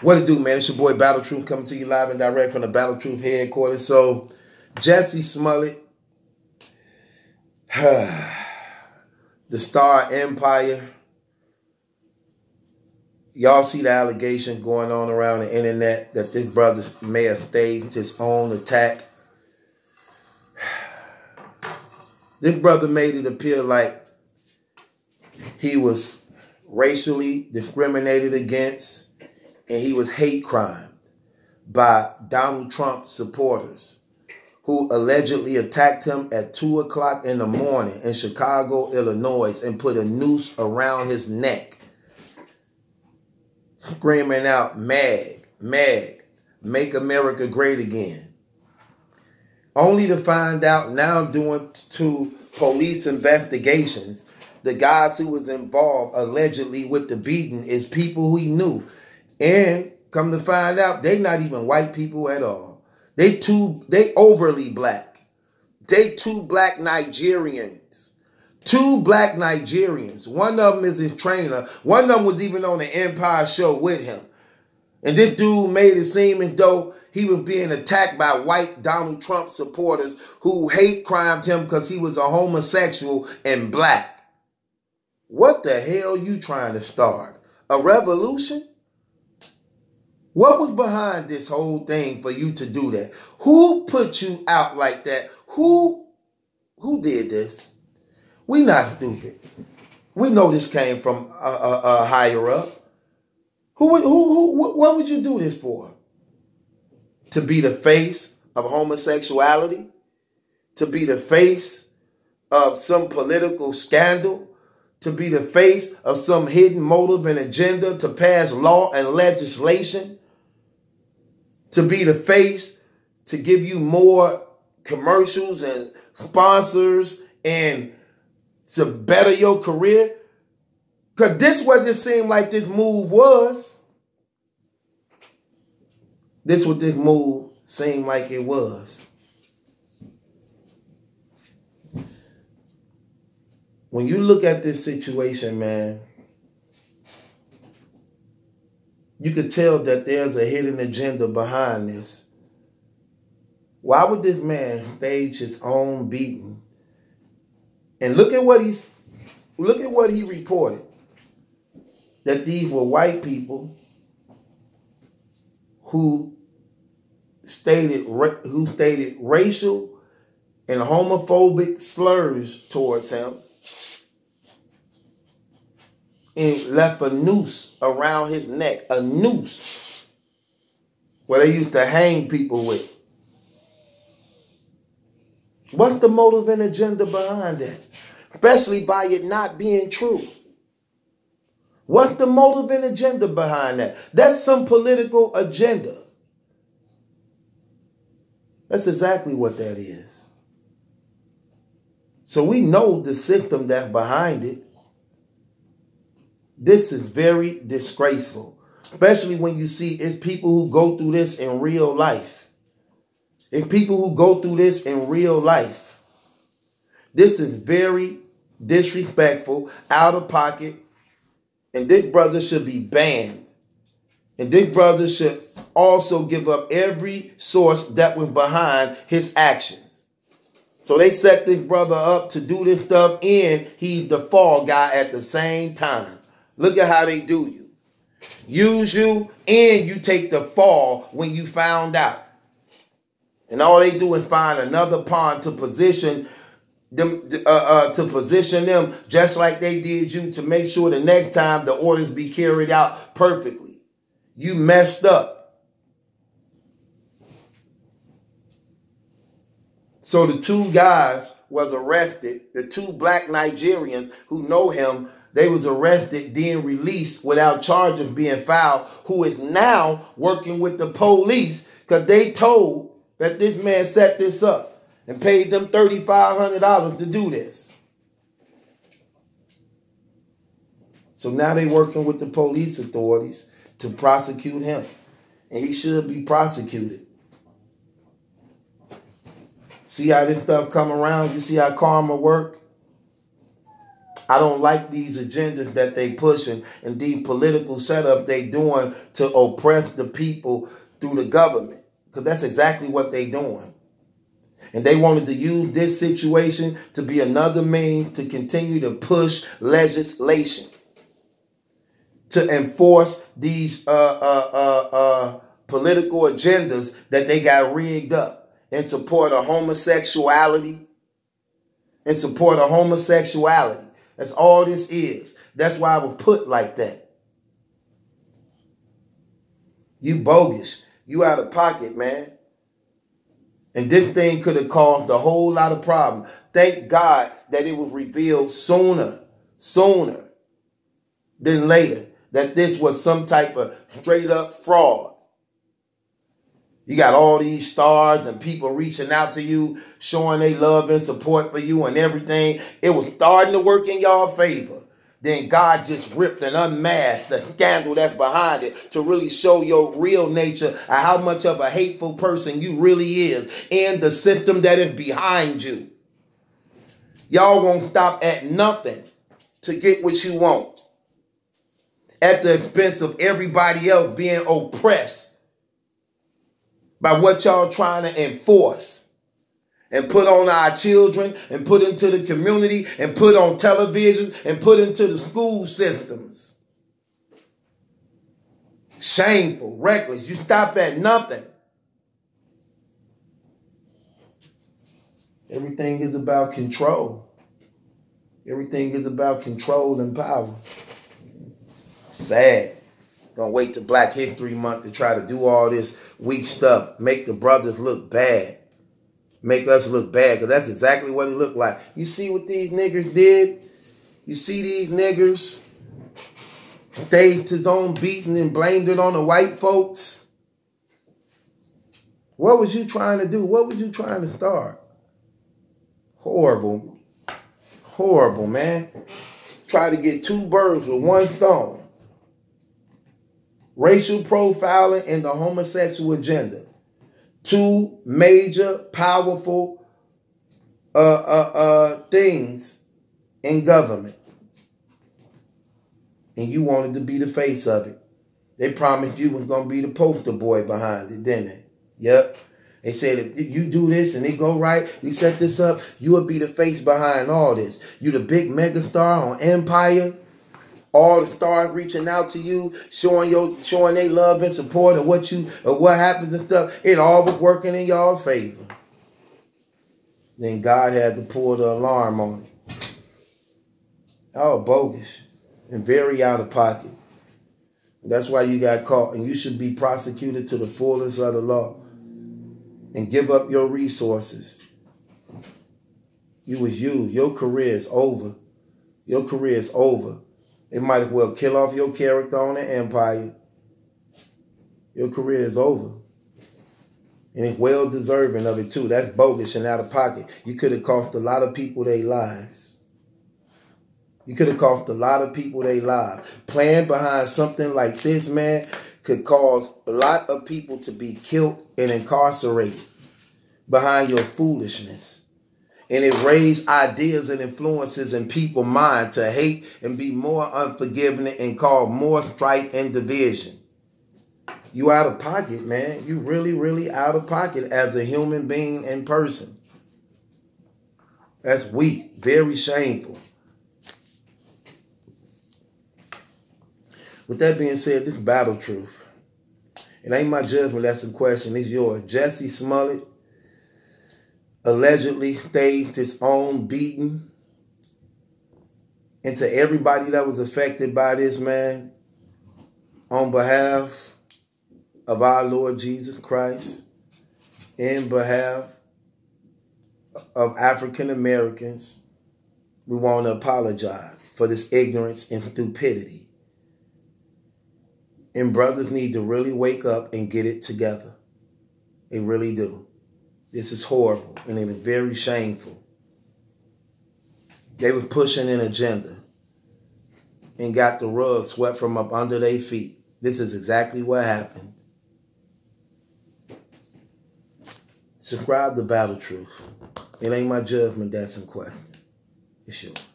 What it do, man? It's your boy Battle Truth coming to you live and direct from the Battle Truth headquarters. So, Jussie Smollett, the Star Empire. Y'all see the allegation going on around the internet that this brother may have staged his own attack. This brother made it appear like he was racially discriminated against and he was hate crimed by Donald Trump supporters who allegedly attacked him at 2 o'clock in the morning in Chicago, Illinois, and put a noose around his neck, screaming out, "Mag, Mag, make America great again." Only to find out now, due to police investigations, the guys who was involved allegedly with the beating is people who he knew. And come to find out, they not even white people at all. They overly black. They two black Nigerians. Two black Nigerians. One of them is his trainer. One of them was even on the Empire show with him. And this dude made it seem as though he was being attacked by white Donald Trump supporters who hate crimed him because he was a homosexual and black. What the hell you trying to start? A revolution? What was behind this whole thing for you to do that? Who put you out like that? Who did this? We not stupid. We know this came from a higher up. What would you do this for? To be the face of homosexuality? To be the face of some political scandal? To be the face of some hidden motive and agenda to pass law and legislation? To be the face to give you more commercials and sponsors and to better your career? Because this what it seemed like this move was. This what this move seemed like it was. When you look at this situation, man, you could tell that there's a hidden agenda behind this. Why would this man stage his own beating? And look at what he reported. That these were white people who stated racial and homophobic slurs towards him and left a noose around his neck, a noose where they used to hang people with. What's the motive and agenda behind that? Especially by it not being true. What's the motive and agenda behind that? That's some political agenda. That's exactly what that is. So we know the system that's behind it. This is very disgraceful, especially when you see it's people who go through this in real life. It's people who go through this in real life. This is very disrespectful, out of pocket, and this brother should be banned. And this brother should also give up every source that was behind his actions. So they set this brother up to do this stuff, and he's the fall guy at the same time. Look at how they do you. Use you, and you take the fall when you found out. And all they do is find another pawn to position them, just like they did you, to make sure the next time the orders be carried out perfectly. You messed up. So the two guys was arrested, the two black Nigerians who know him. They was arrested, then released without charges being filed, who is now working with the police because they told that this man set this up and paid them $3,500 to do this. So now they working with the police authorities to prosecute him. And he should be prosecuted. See how this stuff come around? You see how karma work? I don't like these agendas that they pushing and these political setups they doing to oppress the people through the government. Because that's exactly what they doing. And they wanted to use this situation to be another means to continue to push legislation to enforce these political agendas that they got rigged up in support of homosexuality. In support of homosexuality. That's all this is. That's why I was put like that. You bogus. You out of pocket, man. And this thing could have caused a whole lot of problems. Thank God that it was revealed sooner than later that this was some type of straight up fraud. You got all these stars and people reaching out to you, showing their love and support for you and everything. It was starting to work in y'all favor. Then God just ripped and unmasked the scandal that's behind it to really show your real nature and how much of a hateful person you really is and the system that is behind you. Y'all won't stop at nothing to get what you want at the expense of everybody else being oppressed by what y'all trying to enforce. And put on our children, and put into the community, and put on television, and put into the school systems. Shameful, reckless. You stop at nothing. Everything is about control. Everything is about control and power. Sad. Gonna wait till Black History Month to try to do all this weak stuff. Make the brothers look bad. Make us look bad, because that's exactly what it looked like. You see what these niggers did? You see these niggers staged his own beating and blamed it on the white folks? What was you trying to do? What was you trying to start? Horrible. Horrible, man. Try to get two birds with one stone. Racial profiling and the homosexual agenda. Two major, powerful things in government. And you wanted to be the face of it. They promised you was going to be the poster boy behind it, didn't they? Yep. They said if you do this and it go right, you set this up, you will be the face behind all this. You the big megastar on Empire. All the stars reaching out to you, showing their love and support of what happens and stuff. It all was working in y'all favor. Then God had to pull the alarm on it. Oh, bogus and very out of pocket. That's why you got caught, and you should be prosecuted to the fullest of the law and give up your resources. You was used. Your career is over. Your career is over. It might as well kill off your character on the Empire. Your career is over. And it's well deserving of it too. That's bogus and out of pocket. You could have cost a lot of people their lives. You could have cost a lot of people their lives. Playing behind something like this, man, could cause a lot of people to be killed and incarcerated behind your foolishness. And it raised ideas and influences in people's mind to hate and be more unforgiving and cause more strife and division. You out of pocket, man. You really, really out of pocket as a human being and person. That's weak. Very shameful. With that being said, this battle truth. It ain't my judgment that's in question. It's yours. Jussie Smollett allegedly staged his own beating. And to everybody that was affected by this, man, on behalf of our Lord Jesus Christ, in behalf of African Americans, we want to apologize for this ignorance and stupidity. And brothers need to really wake up and get it together. They really do. This is horrible and it is very shameful. They were pushing an agenda and got the rug swept from up under their feet. This is exactly what happened. Subscribe to Battle Truth. It ain't my judgment that's in question. It's yours.